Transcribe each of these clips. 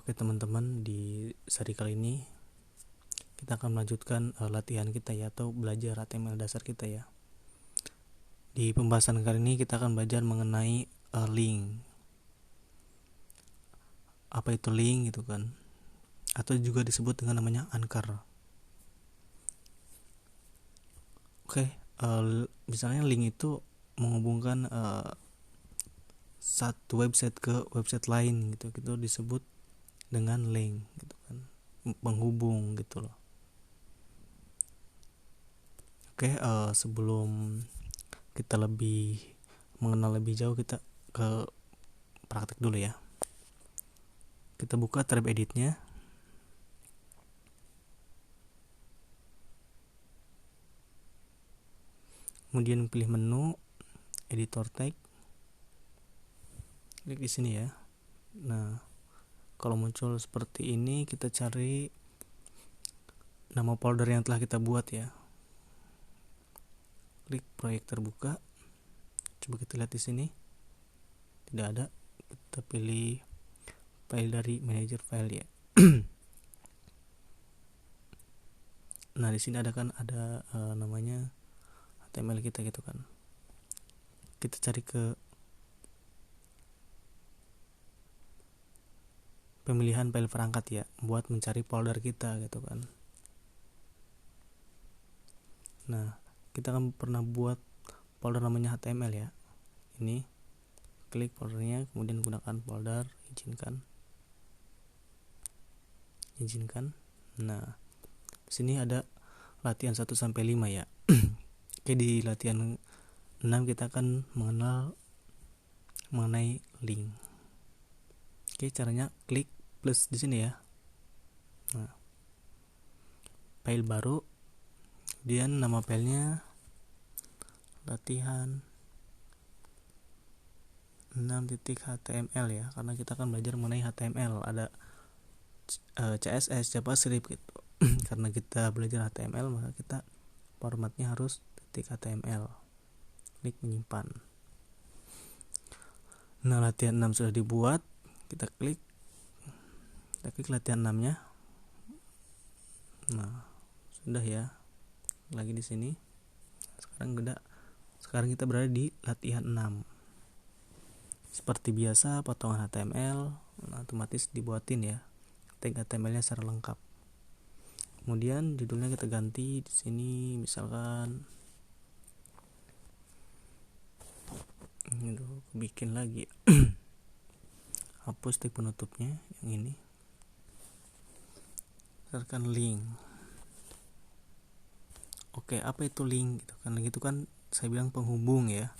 Oke teman-teman, di seri kali ini kita akan melanjutkan latihan kita ya, atau belajar HTML dasar kita ya. Di pembahasan kali ini kita akan belajar mengenai link. Apa itu link gitu kan? Atau juga disebut dengan namanya anchor. Oke, misalnya link itu menghubungkan satu website ke website lain gitu. Itu disebut dengan link gitu kan, penghubung gitu loh. Oke, sebelum kita lebih mengenal lebih jauh, kita ke praktek dulu ya. Kita buka tab editnya, kemudian pilih menu editor tag, klik di sini ya. Nah, kalau muncul seperti ini, kita cari nama folder yang telah kita buat ya. Klik proyek terbuka. Coba kita lihat di sini. Tidak ada. Kita pilih file dari manager file ya. Nah, di sini ada namanya HTML kita gitu kan. Kita cari ke pemilihan file perangkat ya, buat mencari folder kita gitu kan. Nah, kita kan pernah buat folder namanya HTML ya. Ini klik foldernya, kemudian gunakan folder izinkan. Nah, di sini ada latihan 1 sampai 5 ya. Oke, di latihan 6 kita akan mengenai link. Oke, caranya klik plus di sini ya. Nah, file baru, kemudian nama filenya latihan 6.html ya, karena kita akan belajar mengenai HTML. Ada CSS, JavaScript gitu. Karena kita belajar HTML, maka kita formatnya harus .html. Klik menyimpan. Nah, latihan 6 sudah dibuat. Kita klik latihan 6 nya. Nah, sudah ya. Lagi di sini. Sekarang kita berada di latihan 6. Seperti biasa, potongan HTML otomatis dibuatin ya, tag HTML-nya secara lengkap. Kemudian judulnya kita ganti di sini, misalkan ini dulu, bikin lagi. Hapus tag penutupnya yang ini. Misalkan link. Oke, apa itu link gitu kan? Link itu kan saya bilang penghubung ya.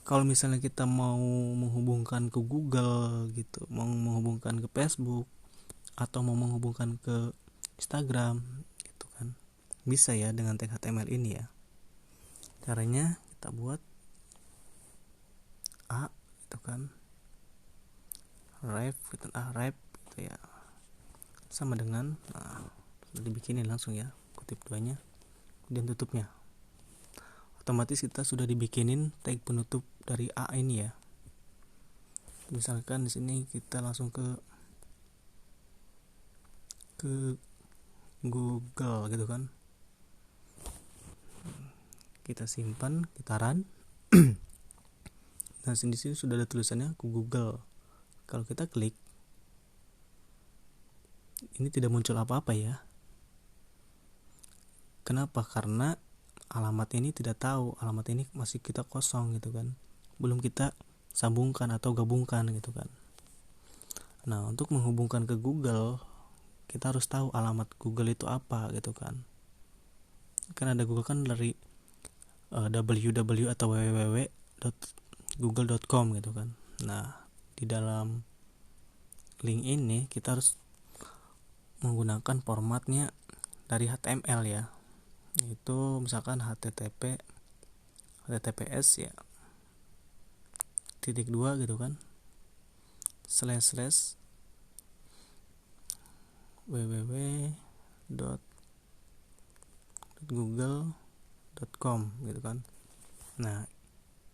Kalau misalnya kita mau menghubungkan ke Google gitu, mau menghubungkan ke Facebook, atau mau menghubungkan ke Instagram gitu kan, bisa ya dengan tag HTML ini ya. Caranya kita buat A gitu kan, ref gitu ya, sama dengan sudah dibikinin langsung ya, kutip duanya, kemudian tutupnya. Otomatis kita sudah dibikinin tag penutup dari A ini ya. Misalkan di sini kita langsung ke Google gitu kan. Kita simpan, kita run. Nah, di sini sudah ada tulisannya ke Google. Kalau kita klik, ini tidak muncul apa-apa ya. Kenapa? Karena alamat ini tidak tahu, alamat ini masih kita kosong gitu kan, belum kita sambungkan atau gabungkan gitu kan. Nah, untuk menghubungkan ke Google, kita harus tahu alamat Google itu apa gitu kan. Kan ada Google kan dari www atau www.google.com gitu kan. Nah, di dalam link ini kita harus menggunakan formatnya dari HTML ya, itu misalkan https ya /2 gitu kan, //www.google.com gitu kan. Nah,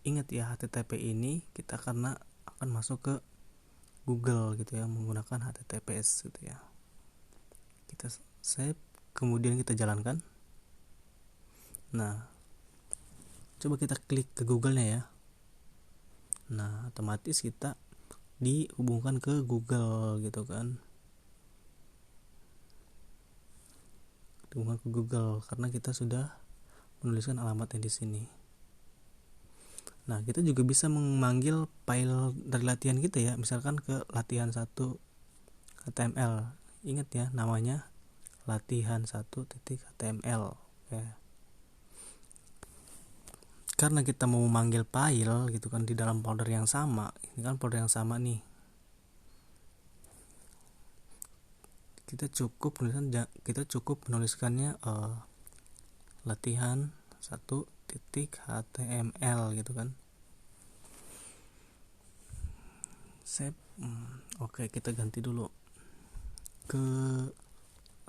ingat ya, HTTP ini kita karena akan masuk ke Google gitu ya, menggunakan HTTPS gitu ya. Kita save, kemudian kita jalankan. Nah, coba kita klik ke Google-nya ya. Nah, otomatis kita dihubungkan ke Google gitu kan. Dihubungkan ke Google karena kita sudah menuliskan alamatnya di sini. Nah, kita juga bisa memanggil file dari latihan kita ya, misalkan ke latihan 1 HTML. Ingat ya, namanya latihan 1.html ya. Karena kita mau memanggil file gitu kan di dalam folder yang sama, ini kan folder yang sama nih, kita cukup menuliskannya latihan 1.html gitu kan. Save. Oke, kita ganti dulu ke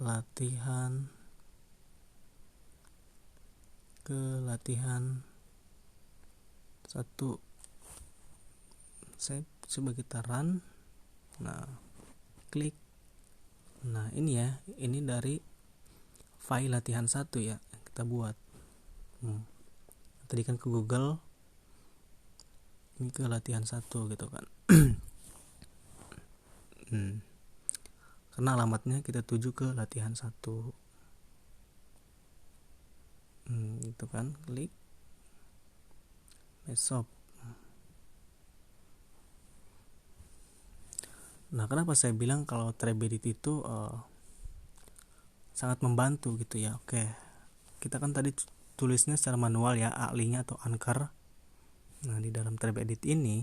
latihan 1. Save, coba kita run. Nah, klik. Nah, ini ya, ini dari file latihan 1 ya, kita buat. Tadi kan ke Google, ini ke latihan 1 gitu kan. Karena alamatnya kita tuju ke latihan 1. Gitu kan, klik besok. Nah, kenapa saya bilang kalau Trebedit itu sangat membantu gitu ya. Oke, kita kan tadi tulisnya secara manual ya, A-nya atau Anchor. Nah, di dalam Trebedit ini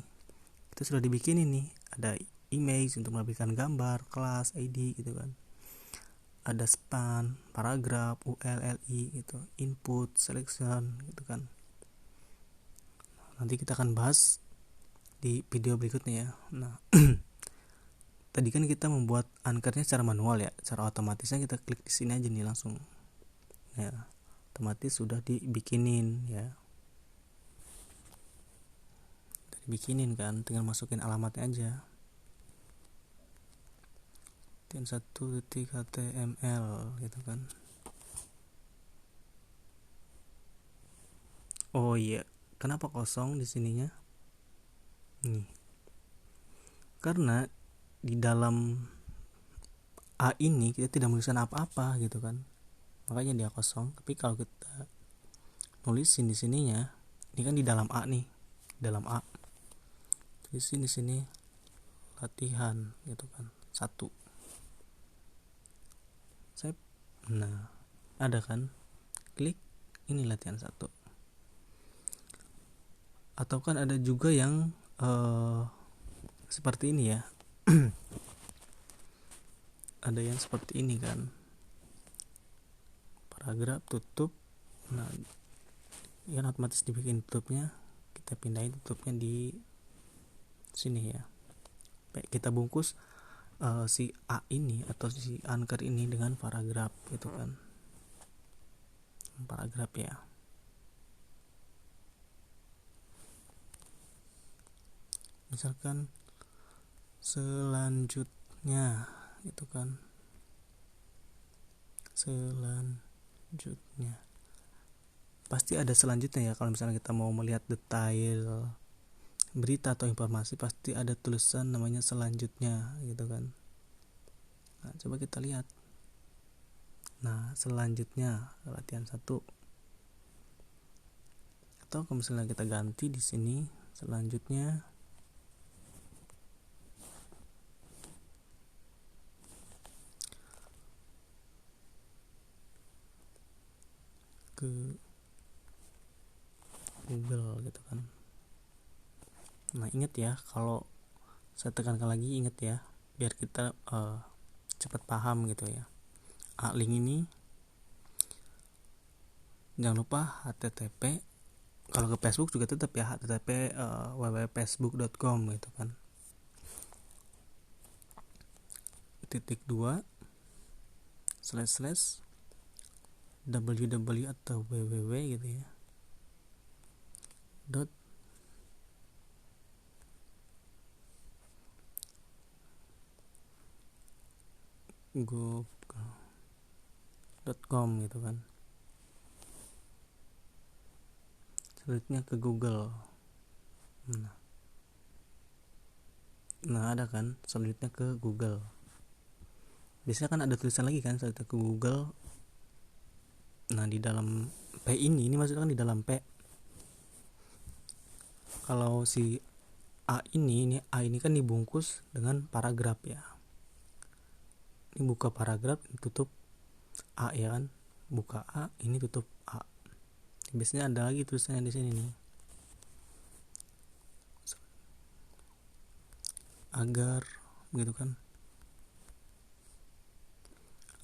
kita sudah dibikinin nih, ada image untuk menampilkan gambar, kelas, ID gitu kan. Ada span, paragraf, ULLI gitu, input, selection gitu kan. Nanti kita akan bahas di video berikutnya ya. Nah, tadi kan kita membuat anchornya secara manual ya, secara otomatisnya kita klik di sini aja nih langsung. Ya, otomatis sudah dibikinin ya. Dibikinin kan, tinggal masukin alamatnya aja. 1.html gitu kan. Oh iya, kenapa kosong di sininya? Nih. Karena di dalam A ini kita tidak menuliskan apa-apa gitu kan. Makanya dia kosong. Tapi kalau kita nulisin di sininya, ini kan di dalam A nih. Dalam A. Tulisin di sini latihan gitu kan. 1. Save. Nah, ada kan? Klik, ini latihan 1. Atau kan ada juga yang seperti ini ya. Ada yang seperti ini kan, paragraf tutup. Nah, yang otomatis dibikin tutupnya, kita pindahin tutupnya di sini ya. Baik, kita bungkus si A ini atau si anchor ini dengan paragraf gitu kan, paragraf ya. Misalkan selanjutnya gitu kan, selanjutnya pasti ada selanjutnya ya. Kalau misalnya kita mau melihat detail berita atau informasi, pasti ada tulisan namanya selanjutnya gitu kan. Nah, coba kita lihat. Nah, selanjutnya latihan 1. Atau kalau misalnya kita ganti di sini, selanjutnya ke Google gitu kan. Nah, ingat ya, kalau saya tekankan lagi, ingat ya, biar kita cepat paham gitu ya. Link ini jangan lupa HTTP. Kalau ke Facebook juga tetap ya, HTTP www.facebook.com gitu kan. .2 / www atau www gitu ya, google.com gitu kan. Selanjutnya ke Google. Nah ada kan, selanjutnya ke Google. Biasanya kan ada tulisan lagi kan selanjutnya ke Google. Nah di dalam P ini maksudnya kan di dalam P. Kalau si A ini kan dibungkus dengan paragraf ya. Ini buka paragraf, tutup A ya kan. Buka A, ini tutup A. Biasanya ada lagi tulisannya di sini nih. Agar gitu kan.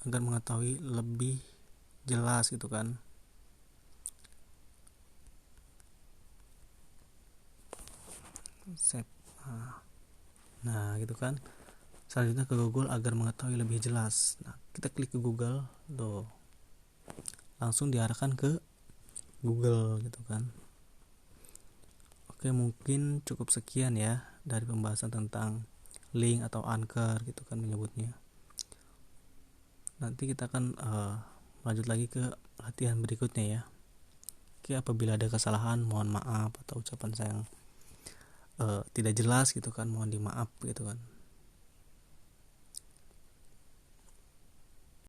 Agar mengetahui lebih jelas gitu kan. Save. Nah gitu kan. Selanjutnya ke Google agar mengetahui lebih jelas. Nah kita klik ke Google tuh, langsung diarahkan ke Google gitu kan. Oke, mungkin cukup sekian ya dari pembahasan tentang link atau anchor gitu kan menyebutnya. Nanti kita akan lanjut lagi ke latihan berikutnya ya. Oke, apabila ada kesalahan mohon maaf, atau ucapan saya yang tidak jelas gitu kan, mohon dimaaf gitu kan.